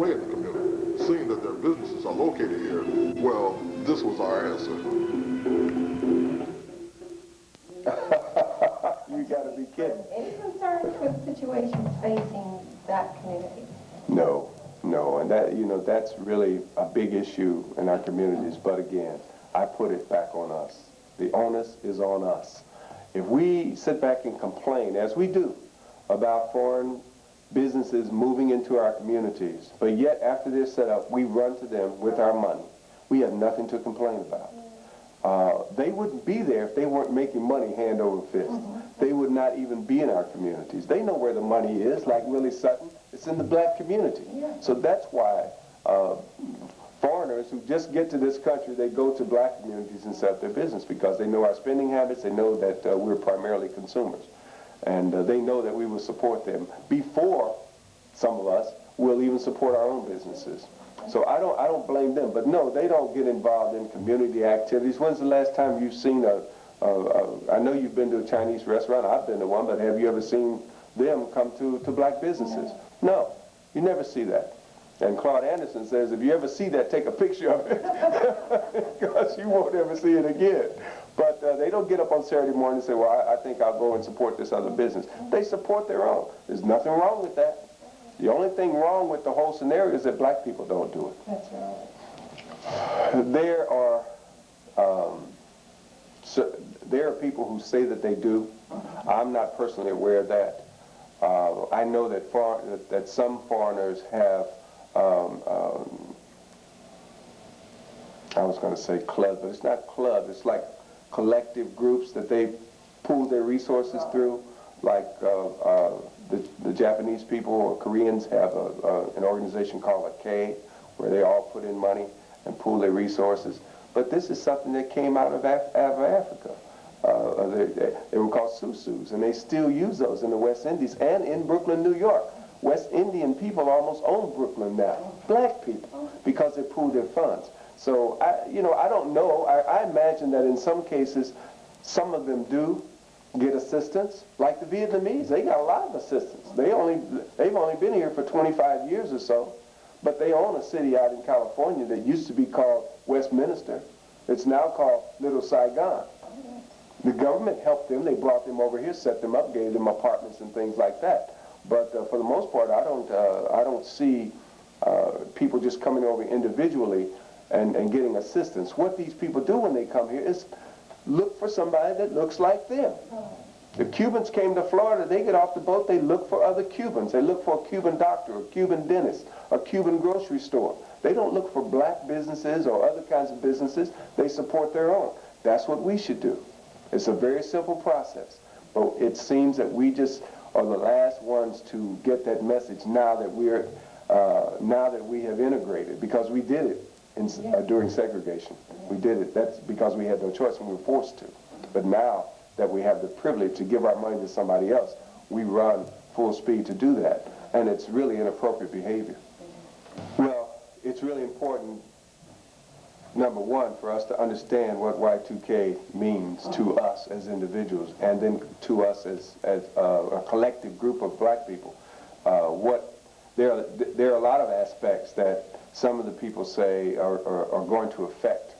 play in the community. Seeing that their businesses are located here, well, this was our answer. You gotta be kidding. Any concerns with situations facing that community? No, no, and that, you know, that's really a big issue in our communities. But again, I put it back on us. The onus is on us. If we sit back and complain, as we do, about foreign businesses moving into our communities, but yet after they're set up, we run to them with our money, we have nothing to complain about. They wouldn't be there if they weren't making money hand over fist. They would not even be in our communities. They know where the money is, like Willie Sutton. It's in the black community. So that's why foreigners who just get to this country, they go to black communities and set up their business because they know our spending habits, they know that we're primarily consumers. And they know that we will support them before some of us will even support our own businesses. So I don't blame them, but no, they don't get involved in community activities. When's the last time you've seen I know you've been to a Chinese restaurant, I've been to one, but have you ever seen them come to black businesses? No, you never see that. And Claude Anderson says, if you ever see that, take a picture of it, because you won't ever see it again. But they don't get up on Saturday morning and say, well, I think I'll go and support this other business. They support their own. There's nothing wrong with that. The only thing wrong with the whole scenario is that black people don't do it. That's right. There are people who say that they do. I'm not personally aware of that. I know that some foreigners have, I was going to say clubs, but it's not clubs. It's like collective groups that they pool their resources through. Like the Japanese people or Koreans have an organization called a K, where they all put in money and pool their resources. But this is something that came out of Africa. They were called susus, and they still use those in the West Indies and in Brooklyn, New York. West Indian people almost own Brooklyn now, black people, because they pool their funds. So, I don't know. I imagine that in some cases, some of them do get assistance, like the Vietnamese. They got a lot of assistance. They've only been here for 25 years or so, but they own a city out in California that used to be called Westminster. It's now called Little Saigon. The government helped them. They brought them over here, set them up, gave them apartments and things like that. But for the most part, I don't see people just coming over individually and getting assistance. What these people do when they come here is look for somebody that looks like them. The Cubans came to Florida, they get off the boat, they look for other Cubans. They look for a Cuban doctor, a Cuban dentist, a Cuban grocery store. They don't look for black businesses or other kinds of businesses. They support their own. That's what we should do. It's a very simple process. But it seems that we just are the last ones to get that message now that we have integrated, because we did it during segregation. We did it. That's because we had no choice and we were forced to. But now that we have the privilege to give our money to somebody else, we run full speed to do that. And it's really inappropriate behavior. Well, it's really important, number one, for us to understand what Y2K means to us as individuals, and then to us as a collective group of black people. There are a lot of aspects that some of the people say are going to affect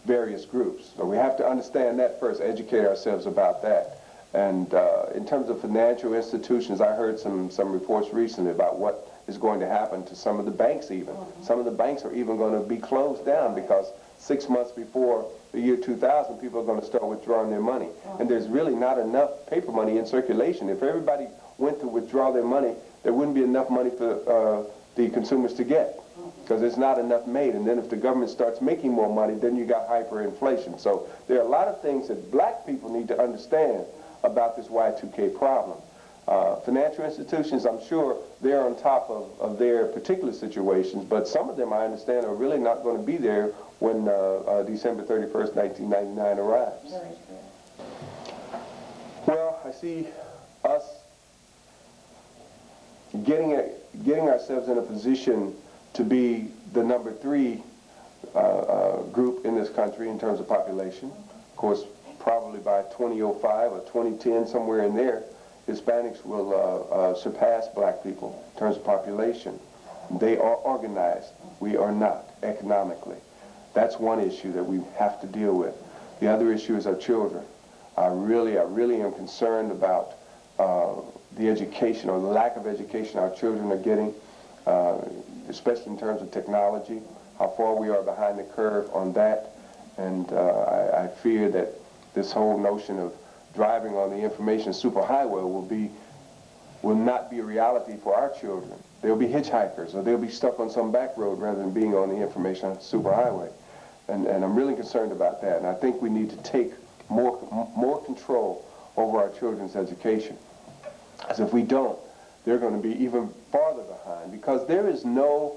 various groups. So we have to understand that first, educate ourselves about that. And in terms of financial institutions, I heard some reports recently about what is going to happen to some of the banks even. Some of the banks are even going to be closed down because 6 months before the year 2000, people are going to start withdrawing their money. And there's really not enough paper money in circulation. If everybody went to withdraw their money, there wouldn't be enough money for the consumers to get, because there's not enough made. And then if the government starts making more money, then you got hyperinflation. So there are a lot of things that black people need to understand about this Y2K problem. Financial institutions, I'm sure they're on top of their particular situations, but some of them, I understand, are really not going to be there when December 31st, 1999 arrives. Well, I see us getting ourselves in a position to be the number 3 group in this country in terms of population. Of course, probably by 2005 or 2010, somewhere in there, Hispanics will surpass black people in terms of population. They are organized. We are not, economically. That's one issue that we have to deal with. The other issue is our children. I really am concerned about the education or the lack of education our children are getting, especially in terms of technology, how far we are behind the curve on that. And I fear that this whole notion of driving on the information superhighway will not be a reality for our children. They'll be hitchhikers, or they'll be stuck on some back road rather than being on the information superhighway. And I'm really concerned about that. And I think we need to take more control over our children's education. Because if we don't, they're going to be even farther behind, because there is no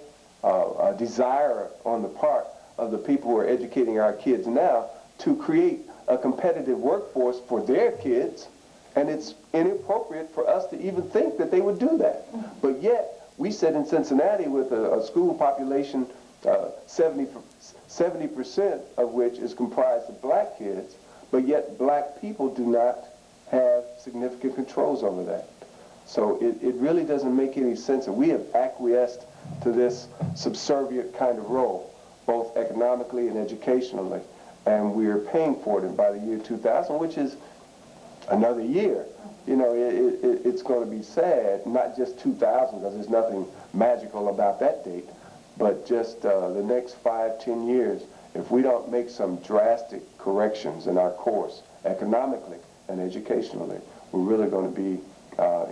desire on the part of the people who are educating our kids now to create a competitive workforce for their kids, and it's inappropriate for us to even think that they would do that. But yet, we said in Cincinnati with a school population 70% of which is comprised of black kids, but yet black people do not have significant controls over that. So it really doesn't make any sense, and we have acquiesced to this subservient kind of role, both economically and educationally, and we are paying for it by the year 2000, which is another year. You know, it's going to be sad, not just 2000, because there's nothing magical about that date, but just the next 5-10 years, if we don't make some drastic corrections in our course, economically and educationally, we're really going to be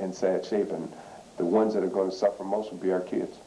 in sad shape, and the ones that are going to suffer most will be our kids.